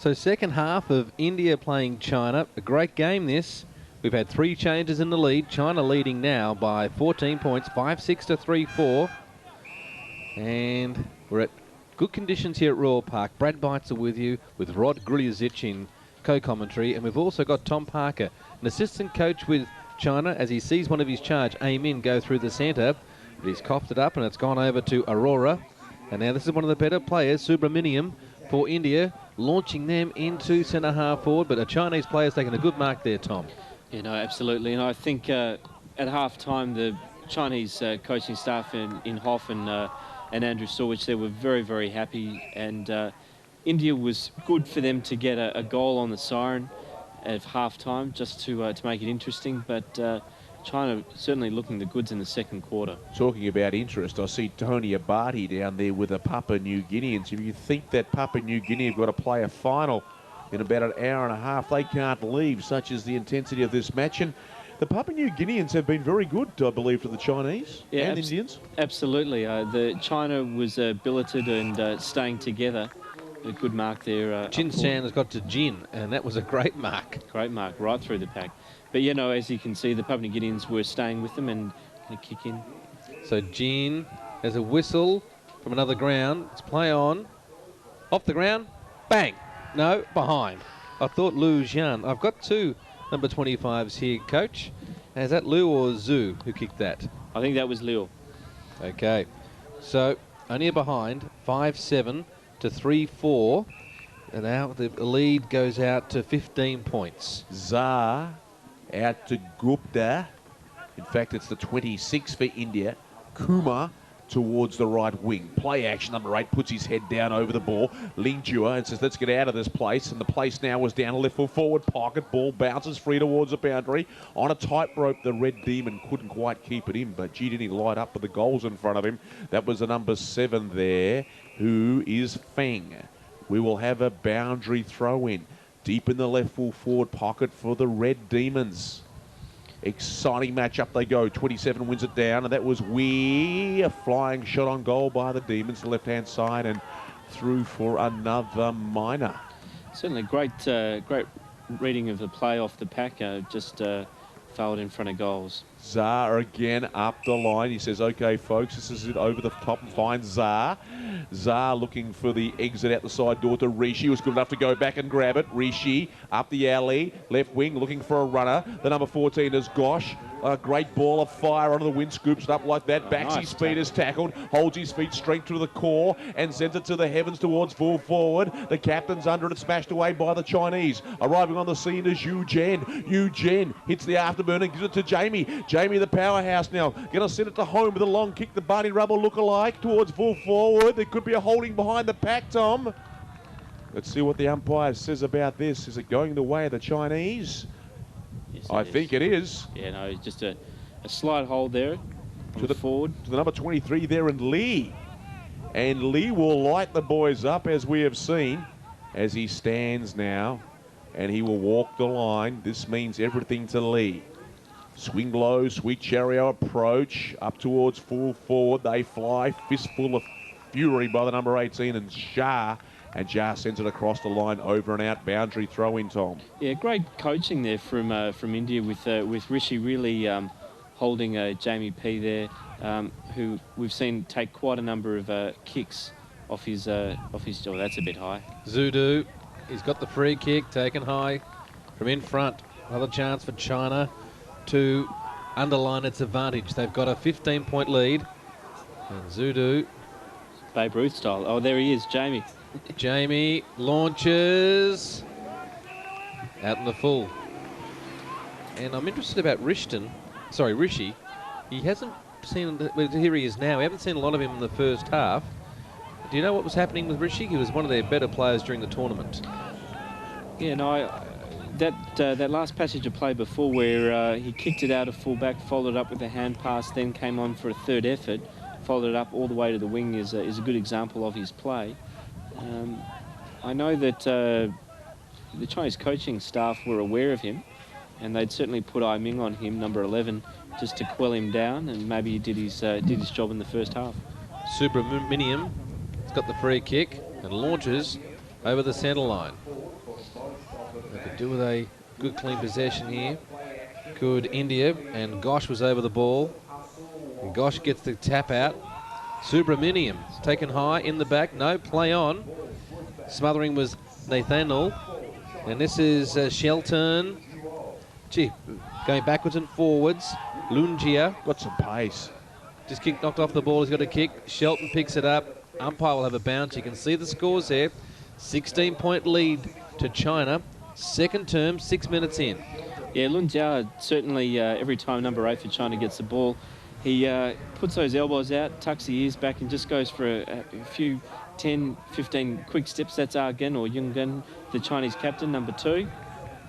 So second half of India playing China. A great game this. We've had 3 changes in the lead. China leading now by 14 points, 5-6 to 3-4. And we're at good conditions here at Royal Park. Brad Beitzer with you, with Rod Grilizic in co-commentary. And we've also got Tom Parker, an assistant coach with China, as he sees one of his charge aim in, go through the centre. But he's coughed it up and it's gone over to Aurora. And now this is one of the better players, Subramaniam, for India, launching them into centre half forward. But a Chinese player's taken a good mark there, Tom. Yeah, no, absolutely. And I think at half time, the Chinese coaching staff in Hoff and Andrew Sawich, they were very, very happy. And India was good for them to get a goal on the siren at half time, just to make it interesting. But China certainly looking the goods in the second quarter. Talking about interest, I see Tony Abati down there with the Papua New Guineans. If you think that Papua New Guinea have got to play a final in about an hour and a half, they can't leave, such is the intensity of this match. And the Papua New Guineans have been very good, I believe, to the Chinese and Indians. Absolutely. The China was billeted and staying together. A good mark there. Chin San has got to Jin, and that was a great mark. Great mark, right through the pack. But, you know, as you can see, the Papua New Guineans were staying with them and going to kick in. So Jin has a whistle from another ground. It's play on. Off the ground. Bang. No, behind. I thought Liu Jian. I've got 2 number 25s here, Coach. Is that Liu or Zhu who kicked that? I think that was Liu. Okay. So only a behind. 5-7 to 3-4. And now the lead goes out to 15 points. Zar out to Gupta. In fact, it's the 26 for India. Kumar towards the right wing. Play action, number 8 puts his head down over the ball. Ling Jua and says, let's get out of this place. And the place now was down a left full forward pocket. Ball bounces free towards the boundary. On a tightrope, the Red Demon couldn't quite keep it in, but gee, didn't he light up with the goals in front of him. That was the number 7 there, who is Feng. We will have a boundary throw in. Deep in the left full forward pocket for the Red Demons. Exciting matchup they go. 27 wins it down, and that was a flying shot on goal by the Demons, the left-hand side, and through for another minor. Certainly great reading of the play off the pack, just failed in front of goals. Zar again up the line. He says, okay, folks, this is it over the top and finds Zar. Zar looking for the exit out the side door to Rishi, who's good enough to go back and grab it. Rishi up the alley, left wing, looking for a runner. The number 14 is Gosh. A great ball of fire onto the wind, scoops it up like that. Backs his speed is tackled, holds his feet straight to the core and sends it to the heavens towards full forward. The captain's under it, smashed away by the Chinese. Arriving on the scene is Yu Jen. Yu Jen hits the afterburner and gives it to Jamie. Jamie, the powerhouse now, going to send it to home with a long kick. The Barney Rubble look-alike towards full forward. There could be a holding behind the pack, Tom. Let's see what the umpire says about this. Is it going the way of the Chinese? Yes, I think it is. Yeah, no, just a slight hold there To the forward. To the number 23 there, and Lee. And Lee will light the boys up, as we have seen, as he stands now. And he will walk the line. This means everything to Lee. Swing low, Sweet Chariot approach. Up towards full forward. They fly. Fistful of fury by the number 18 and Shah. And Jar sends it across the line, over and out, boundary throw in, Tom. Yeah, great coaching there from India with Rishi really holding Jamie P there, who we've seen take quite a number of kicks off his jaw. Oh, that's a bit high. Zudu, he's got the free kick taken high from in front. Another chance for China to underline its advantage. They've got a 15-point lead. And Zudu, Babe Ruth style. Oh, there he is, Jamie. Jamie launches out in the full. And I'm interested about Rishi. He hasn't seen, here he is now. We haven't seen a lot of him in the first half. Do you know what was happening with Rishi? He was one of their better players during the tournament. Yeah, no, that last passage of play before where he kicked it out of fullback, followed up with a hand pass, then came on for a third effort, followed it up all the way to the wing is a good example of his play. I know that the Chinese coaching staff were aware of him, and they'd certainly put Ai Ming on him, number 11, just to quell him down, and maybe he did his job in the first half. Subramaniam has got the free kick and launches over the centre line. They could do with a good clean possession here. Good India, and Gosh was over the ball. And Gosh gets the tap out. Subramaniam taken high in the back. No, play on. Smothering was Nathaniel. And this is Shelton. Gee, going backwards and forwards. Lungia. Got some pace. Just knocked off the ball. He's got a kick. Shelton picks it up. Umpire will have a bounce. You can see the scores there. 16-point lead to China. Second term, 6 minutes in. Yeah, Lun Jia certainly, every time number 8 for China gets the ball, he puts those elbows out, tucks the ears back, and just goes for a few 10, 15 quick steps. That's Argen or Yungen, the Chinese captain, number 2.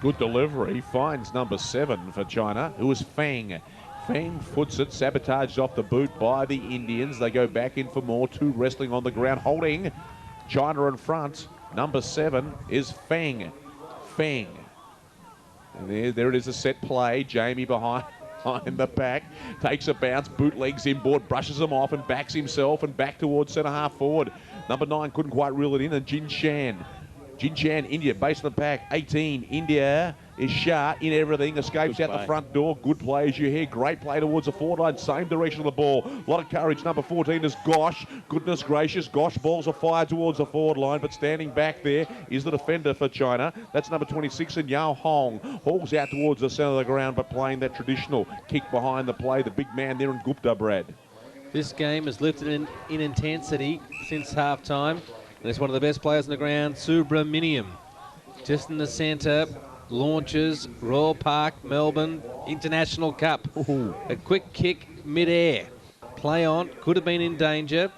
Good delivery. Finds number 7 for China, who is Fang. Fang foots it, sabotaged off the boot by the Indians. They go back in for more. 2 wrestling on the ground, holding China in front. Number 7 is Fang. Fang. And there it is, a set play. Jamie behind the back, takes a bounce, bootlegs inboard, brushes him off and backs himself and back towards centre half forward. Number 9 couldn't quite reel it in, and Jin Shan, India, base of the pack. 18, India is Shah in everything, escapes out the front door. Good play as you hear, great play towards the forward line, same direction of the ball. A lot of courage. Number 14 is Gosh. Goodness gracious, Gosh balls are fired towards the forward line, but standing back there is the defender for China. That's number 26 in Yao Hong. Hauls out towards the centre of the ground, but playing that traditional kick behind the play. The big man there in Gupta, Brad. This game has lifted in intensity since half-time. And it's one of the best players on the ground, Subramaniam. Just in the centre, launches Royal Park Melbourne International Cup. Ooh. A quick kick mid-air. Play on, could have been in danger.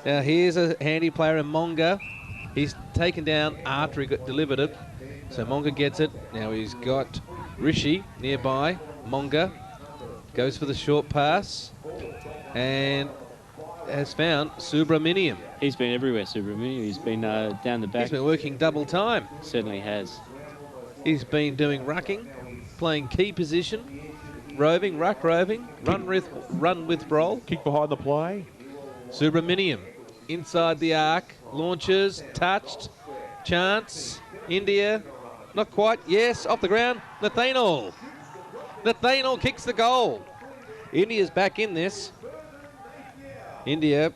Now here's a handy player in Monga. He's taken down after he delivered it. So Monga gets it. Now he's got Rishi nearby. Monga goes for the short pass and has found Subramaniam. He's been everywhere, Subramaniam. He's been down the back. He's been working double time. Certainly has. He's been doing rucking, playing key position, roving, run with roll. Kick behind the play. Subramaniam inside the arc, launches, touched, chance, India, not quite, yes, off the ground, Nathaniel kicks the goal. India's back in this. India,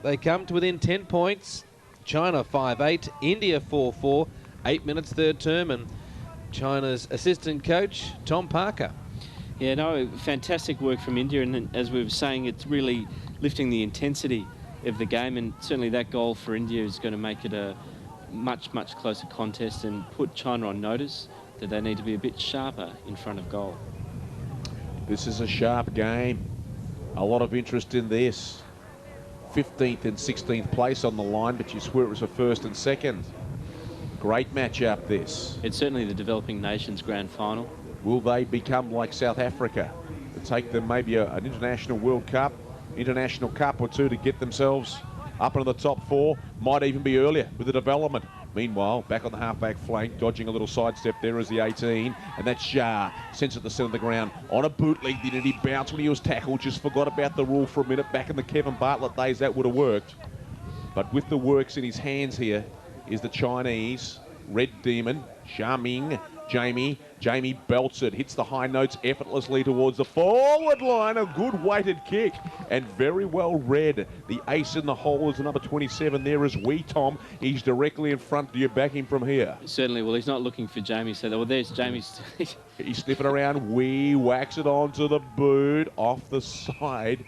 they come to within 10 points. China 5-8, India 4-4, 8 minutes third term, and China's assistant coach, Tom Parker. Yeah, no, fantastic work from India, and as we were saying, it's really lifting the intensity of the game, and certainly that goal for India is going to make it a much, much closer contest and put China on notice that they need to be a bit sharper in front of goal. This is a sharp game. A lot of interest in this. 15th and 16th place on the line, but you swear it was for first and second. Great matchup this. It's certainly the developing nations grand final. Will they become like South Africa? To take them maybe an international World Cup, international cup or two to get themselves up into the top 4. Might even be earlier with the development. Meanwhile, back on the halfback flank, dodging a little sidestep there is the 18, and that's Shah. Sends it to the centre of the ground. On a bootleg, did he bounce when he was tackled? Just forgot about the rule for a minute. Back in the Kevin Bartlett days, that would have worked. But with the works in his hands here is the Chinese Red Demon, Xia Ming. Jamie belts it, hits the high notes effortlessly towards the forward line. A good weighted kick and very well read. The ace in the hole is the number 27 there is Wee Tom. He's directly in front. Do you back him from here? Certainly. Well, he's not looking for Jamie. So, well, there's Jamie's. He's sniffing around. Wee whacks it onto the boot off the side.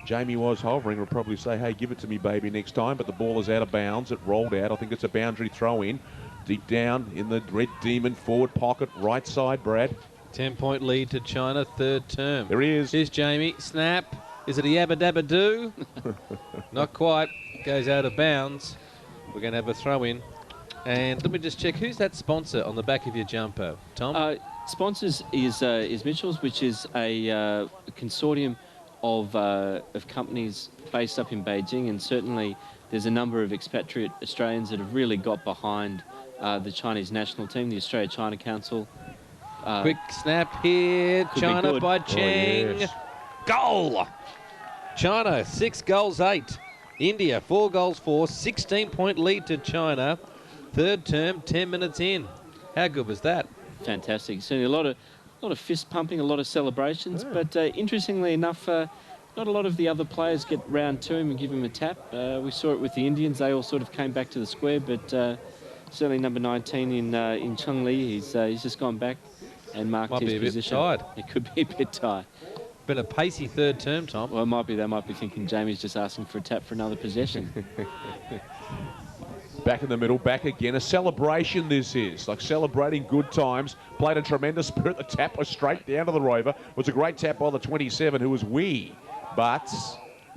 Jamie was hovering. Will probably say, hey, give it to me, baby, next time. But the ball is out of bounds. It rolled out. I think it's a boundary throw in. Deep down in the Red Demon forward pocket, right side, Brad. 10-point lead to China, third term. There he is. Here's Jamie. Snap. Is it a yabba dabba doo? Not quite. Goes out of bounds. We're going to have a throw in. And let me just check. Who's that sponsor on the back of your jumper, Tom? Sponsors is Mitchell's, which is a consortium of companies based up in Beijing, and certainly there's a number of expatriate Australians that have really got behind the Chinese national team, the Australia-China Council. Quick snap here. China by Cheng. Oh, yes. Goal! China, 6 goals, 8. India, 4 goals, 4. 16-point lead to China. Third term, 10 minutes in. How good was that? Fantastic. Certainly a lot of fist pumping, a lot of celebrations. Yeah. But interestingly enough, not a lot of the other players get round to him and give him a tap. We saw it with the Indians. They all sort of came back to the square, but certainly number 19 in Chung Lee, he's just gone back and marked Might his be a bit position. tired. It could be a bit tired. Been a pacey third term, Tom. Well, it might be. They might be thinking Jamie's just asking for a tap for another possession. Back in the middle, back again. A celebration this is, like celebrating good times. Played a tremendous spirit. The tap was straight down to the rover. It was a great tap by the 27, who was wee. But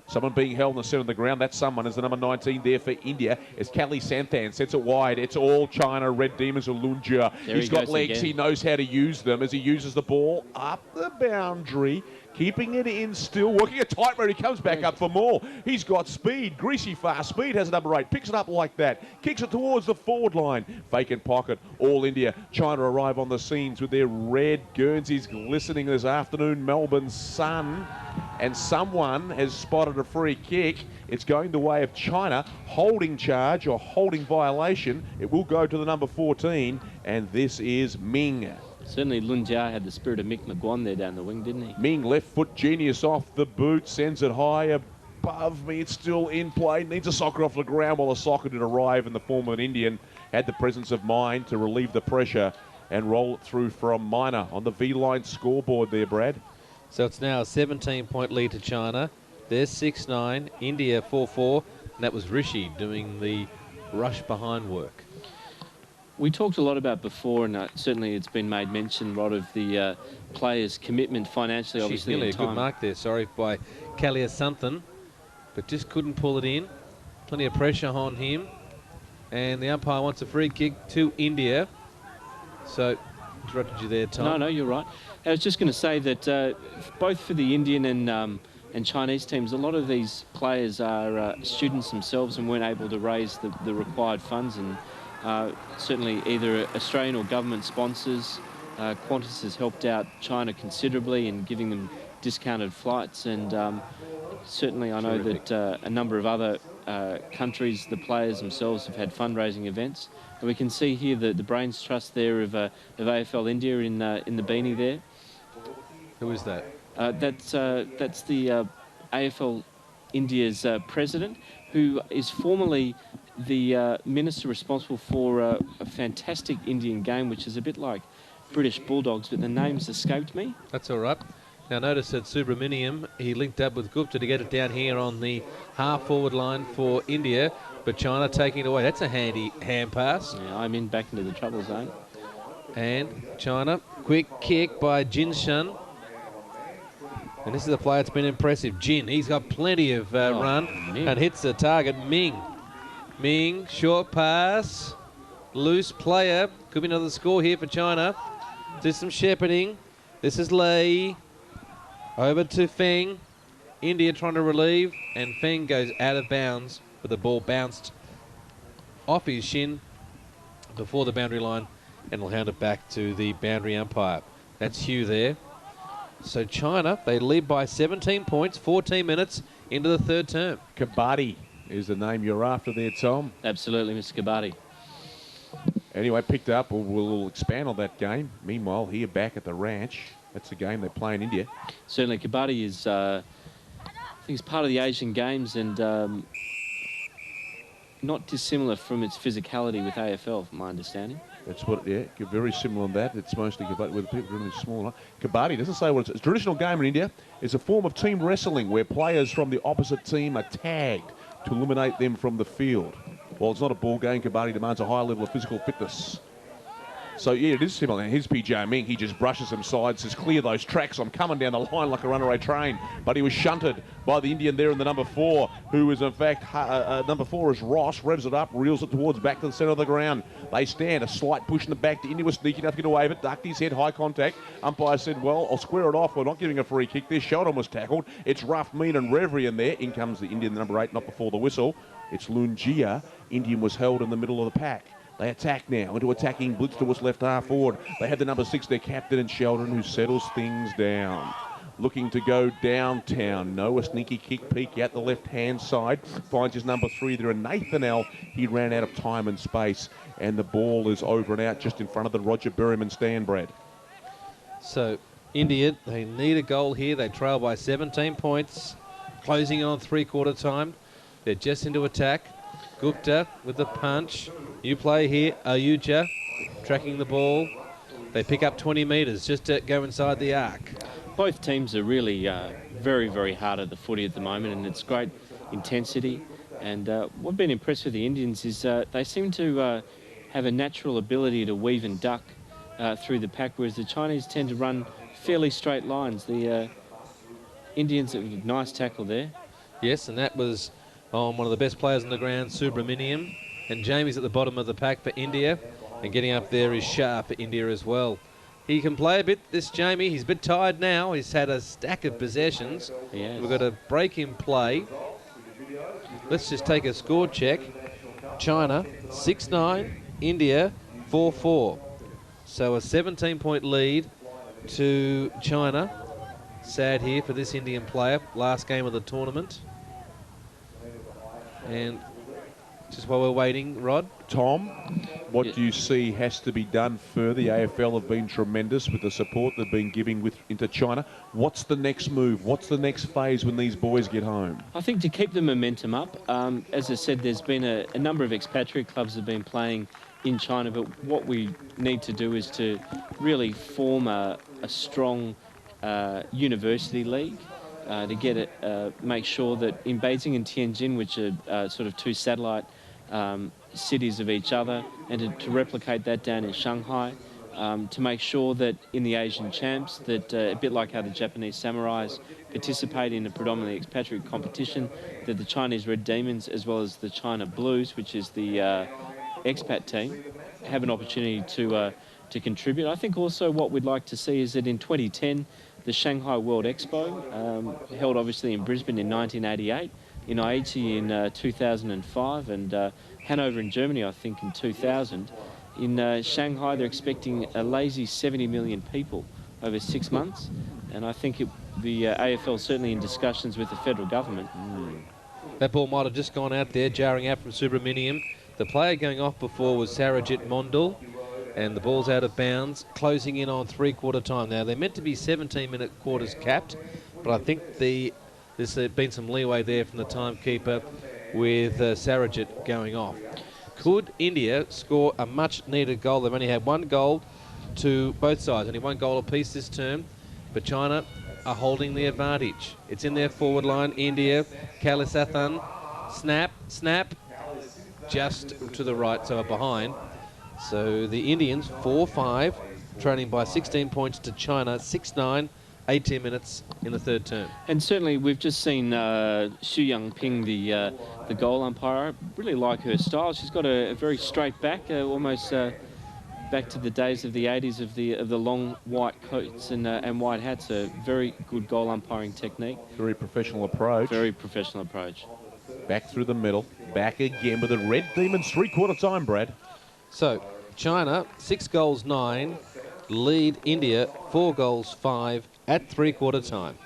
someone being held in the centre of the ground, that someone is the number 19 there for India. It's Kali Santhan, sets it wide. It's all China, Red Demons of Lunjia. He's got legs, he knows how to use them as he uses the ball up the boundary. Keeping it in still, working a tight road. He comes back up for more. He's got speed, greasy fast speed, has a number 8. Picks it up like that. Kicks it towards the forward line. Vacant pocket. All India. China arrive on the scenes with their red Guernseys glistening this afternoon Melbourne sun. And someone has spotted a free kick. It's going the way of China. Holding charge or holding violation. It will go to the number 14. And this is Ming. Certainly Lunjia had the spirit of Mick McGuan there down the wing, didn't he? Ming, left foot genius off the boot, sends it high above me. It's still in play. Needs a soccer off the ground while the soccer did arrive in the form of an Indian. Had the presence of mind to relieve the pressure and roll it through from Minor on the V-line scoreboard there, Brad. So it's now a 17-point lead to China. There's 6-9, India 4-4, and that was Rishi doing the rush behind work. We talked a lot about before, and certainly it's been made mention, a lot of the players' commitment financially, She's obviously. nearly a in time. good mark there, sorry, by Kalia Santhan, but just couldn't pull it in. Plenty of pressure on him, and the umpire wants a free kick to India. So, interrupted you there, Tom. No, you're right. I was just going to say that both for the Indian and Chinese teams, a lot of these players are students themselves and weren't able to raise the required funds, and certainly either Australian or government sponsors. Qantas has helped out China considerably in giving them discounted flights, and certainly I know that a number of other countries, the players themselves have had fundraising events. And we can see here the Brains Trust there of AFL India in the beanie there. Who is that? That's the AFL India's president, who is formerly the minister responsible for a fantastic Indian game, which is a bit like British Bulldogs, but the name's escaped me. That's all right. Now notice that Subramaniam, he linked up with Gupta to get it down here on the half-forward line for India, but China taking it away. That's a handy hand pass. Yeah, I'm in back into the trouble zone. And China, quick kick by Jin Shun. And this is a player that's been impressive. Jin, he's got plenty of run and hits the target. Ming, short pass, loose player. Could be another score here for China. There's some shepherding. This is Lei. Over to Feng. India trying to relieve, and Feng goes out of bounds, but the ball bounced off his shin before the boundary line, and will hand it back to the boundary umpire. That's Hugh there. So China, they lead by 17 points, 14 minutes into the third term. Kabaddi is the name you're after there, Tom. Absolutely, Mr. Kabaddi. Anyway, picked up. We'll expand on that game. Meanwhile, here back at the ranch, that's the game they play in India. Certainly, Kabaddi is, I think, it's part of the Asian Games, and not dissimilar from its physicality with AFL, from my understanding. That's what, yeah, very similar on that. It's mostly Kabaddi, where the people are smaller. Kabaddi doesn't say what it's. It's a traditional game in India. It's a form of team wrestling where players from the opposite team are tagged to eliminate them from the field. While it's not a ball game, Kabaddi demands a high level of physical fitness. So, yeah, it is similar. Here's PJ Ming. He just brushes them sides, says, clear those tracks. I'm coming down the line like a runaway train. But he was shunted by the Indian there in the number 4, who is, in fact, number 4 is Ross. Revs it up, reels it towards back to the centre of the ground. They stand. A slight push in the back. The Indian was sneaky enough to get away with it. Ducked his head, high contact. Umpire said, well, I'll square it off. We're not giving a free kick. This Sheldon was tackled. It's rough, mean and reverie in there. In comes the Indian, the number 8, not before the whistle. It's Lunjia. Indian was held in the middle of the pack. They attack now into attacking blitz towards left half forward. They have the number 6, their captain, and Sheldon, who settles things down. looking to go downtown. No, a sneaky kick peek out the left-hand side. Finds his number 3 there, and Nathan L. He ran out of time and space, and the ball is over and out just in front of the Roger Berryman stand, Brad. So India, they need a goal here. They trail by 17 points, closing on three-quarter time. They're just into attack. Gupta with the punch. You play here. Ayuja tracking the ball. They pick up 20 metres just to go inside the arc. Both teams are really very, very hard at the footy at the moment, and it's great intensity. And what I've been impressed with the Indians is they seem to have a natural ability to weave and duck through the pack, whereas the Chinese tend to run fairly straight lines. The Indians, nice tackle there. Yes, and that was on one of the best players on the ground, Subramaniam. And Jamie's at the bottom of the pack for India. And getting up there is Shah for India as well. He can play a bit, this Jamie. He's a bit tired now. He's had a stack of possessions. We've got a break in play. Let's just take a score check. China 6-9, India 4-4. So a 17-point lead to China. Sad here for this Indian player. Last game of the tournament. And just while we're waiting, Rod. Tom, what do you see has to be done further? The AFL have been tremendous with the support they've been giving into China. What's the next move? What's the next phase when these boys get home? I think to keep the momentum up, as I said, there's been a number of expatriate clubs that have been playing in China, but what we need to do is to really form a strong university league. To get it, make sure that in Beijing and Tianjin, which are sort of two satellite cities of each other, and to replicate that down in Shanghai, to make sure that in the Asian Champs, that a bit like how the Japanese Samurais participate in a predominantly expatriate competition, that the Chinese Red Demons, as well as the China Blues, which is the expat team, have an opportunity to contribute. I think also what we'd like to see is that in 2010, the Shanghai World Expo, held obviously in Brisbane in 1988, in Aichi in 2005, and Hanover in Germany, I think, in 2000. In Shanghai, they're expecting a lazy 70 million people over 6 months, and I think the AFL certainly in discussions with the federal government. That ball might have just gone out there, jarring out from Subramaniam. The player going off before was Sarajit Mondal. And the ball's out of bounds, closing in on three-quarter time. Now, they're meant to be 17-minute quarters capped, but I think there's been some leeway there from the timekeeper with Sarajit going off. Could India score a much-needed goal? They've only had one goal to both sides, only one goal apiece this term, but China are holding the advantage. It's in their forward line. India, Kalisathan, snap, just to the right, so behind. So the Indians 4-5, trailing by 16 points to China 6-9, 18 minutes in the third term. And certainly we've just seen Xu Yangping, the goal umpire. I really like her style. She's got a very straight back, almost back to the days of the 80s of the long white coats and white hats. A very good goal umpiring technique. Very professional approach. Very professional approach. Back through the middle, back again with the Red Demons three-quarter time, Brad. So, China, 6-9, lead India, 4-5 at three-quarter time.